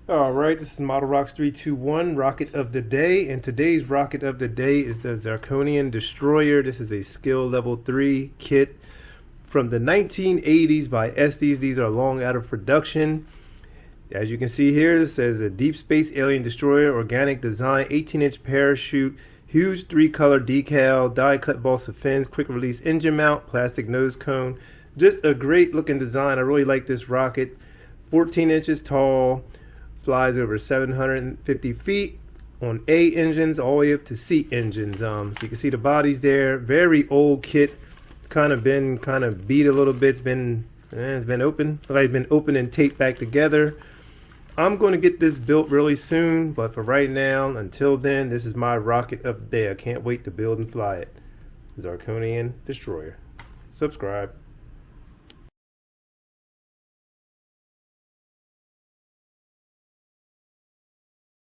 All right, this is Model Rocks 321 rocket of the day, and today's rocket of the day is the Zirconian Destroyer. This is a skill level 3 kit from the 1980s by Estes. These are long out of production. As you can see here, it says a deep space alien destroyer, organic design, 18-inch parachute, huge 3-color decal, die-cut balsa fins, quick release engine mount, plastic nose cone. Just a great looking design. I really like this rocket. 14 inches tall, flies over 750 feet on A engines all the way up to C engines. So you can see the bodies there. Very old kit, kind of beat a little bit. It's been open. Like it's been opened and taped back together. I'm going to get this built really soon, but for right now, until then, this is my rocket up there. I can't wait to build and fly it. Zirconian Destroyer. Subscribe.